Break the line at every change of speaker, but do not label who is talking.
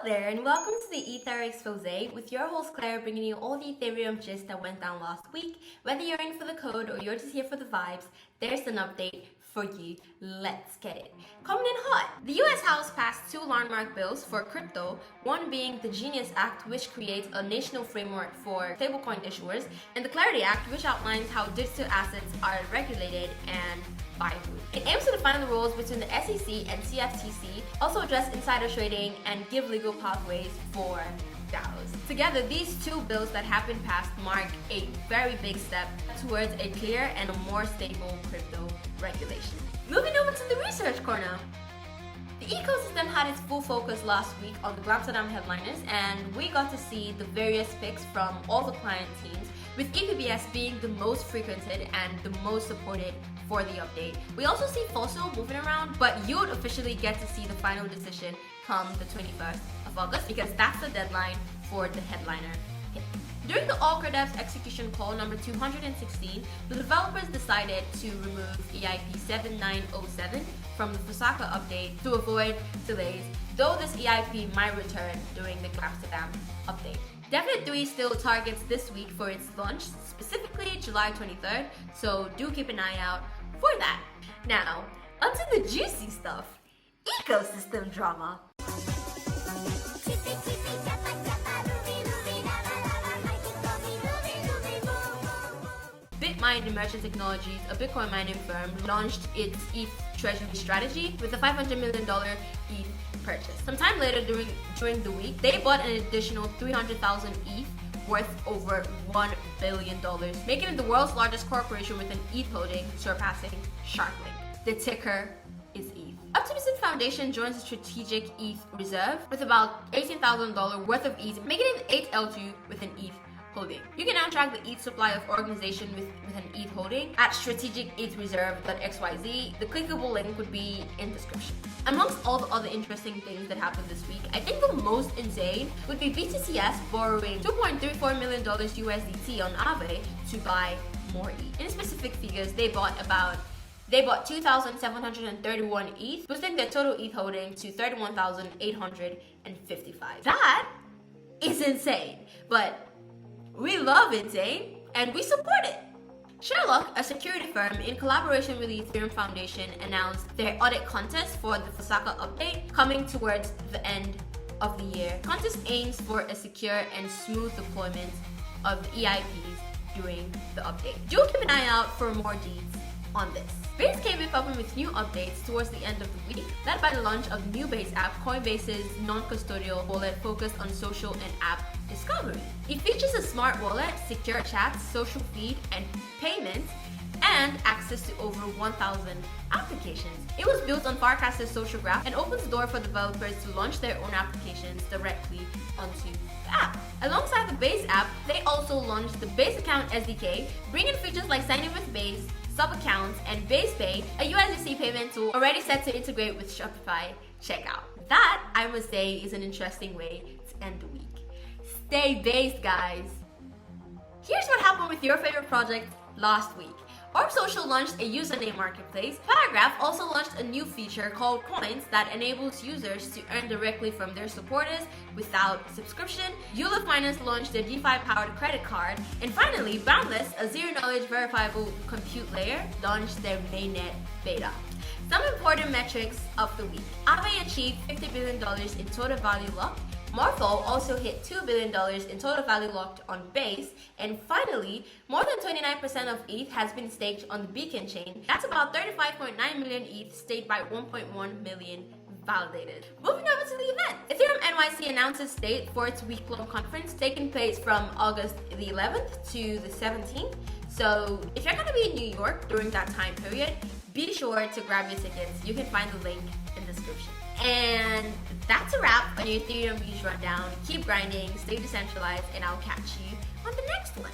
there, and welcome to the Ether Exposé with your host Claire, bringing you all the Ethereum gist that went down last week. Whether you're in for the code or you're just here for the vibes, there's an update for you. Let's get it. Coming in hot, the US House passed two landmark bills for crypto, one being the Genius Act, which creates a national framework for stablecoin issuers, and the Clarity Act, which outlines how digital assets are regulated and by who. It aims to define the rules between the SEC and CFTC, also address insider trading, and give legal pathways for DAOs. Together, these two bills that have been passed mark a very big step towards a clear and a more stable crypto regulation. Moving over to the research corner. The ecosystem had its full focus last week on the Amsterdam headliners, and we got to see the various picks from all the client teams, with EPBS being the most frequented and the most supported for the update. We also see Fosso moving around, but you would officially get to see the final decision come the 21st of August because that's the deadline for the headliner pick. During the All-Credevs execution call number 216, the developers decided to remove EIP 7907 from the Fusaka update to avoid delays, though this EIP might return during the Amsterdam update. Definite 3 still targets this week for its launch, specifically July 23rd, so do keep an eye out for that. Now, onto the juicy stuff, ecosystem drama. Bitmine Emergent Technologies, a Bitcoin mining firm, launched its ETH treasury strategy with a $500 million ETH purchase. Sometime later during the week, they bought an additional 300,000 ETH worth over $1 billion, making it the world's largest corporation with an ETH holding, surpassing SharkLink. The ticker is ETH. Optimism Foundation joins the strategic ETH reserve with about $18,000 worth of ETH, making it the 8th L2 with an ETH holding. You can now track the ETH supply of organization with an ETH holding at strategicethreserve.xyz. The clickable link would be in description. Amongst all the other interesting things that happened this week, I think the most insane would be BTCS borrowing $2.34 million USDT on Aave to buy more ETH. In specific figures, they bought 2,731 ETH, boosting their total ETH holding to 31,855. That is insane, but we love insane, and we support it. Sherlock, a security firm in collaboration with the Ethereum Foundation, announced their audit contest for the Fusaka update coming towards the end of the year. The contest aims for a secure and smooth deployment of the EIPs during the update. Do keep an eye out for more deeds on this. Base came in popping with new updates towards the end of the week, led by the launch of the new Base app, Coinbase's non-custodial wallet focused on social and app discovery. It features a smart wallet, secure chats, social feed, and payments, and access to over 1,000 applications. It was built on Farcaster's social graph and opens the door for developers to launch their own applications directly onto the app. Alongside the Base app, they also launched the Base Account SDK, bringing features like signing with Base, sub-accounts, and Base Pay, a USDC payment tool already set to integrate with Shopify checkout. That, I must say, is an interesting way to end the week. Stay based, guys. Here's what happened with your favorite project last week. Orb Social launched a username marketplace. Paragraph also launched a new feature called Coins that enables users to earn directly from their supporters without subscription. Eula Finance launched their DeFi-powered credit card. And finally, Boundless, a zero-knowledge verifiable compute layer, launched their mainnet beta. Some important metrics of the week. Aave achieved $50 billion in total value locked. Morpho also hit $2 billion in total value locked on Base. And finally, more than 29% of ETH has been staked on the Beacon chain. That's about 35.9 million ETH staked by 1.1 million validated. Moving over to the event. Ethereum NYC announced its date for its week-long conference taking place from August the 11th to the 17th. So if you're going to be in New York during that time period, be sure to grab your tickets. You can find the link in the description. And that's a wrap on your Ethereum News Rundown. Keep grinding, stay decentralized, and I'll catch you on the next one.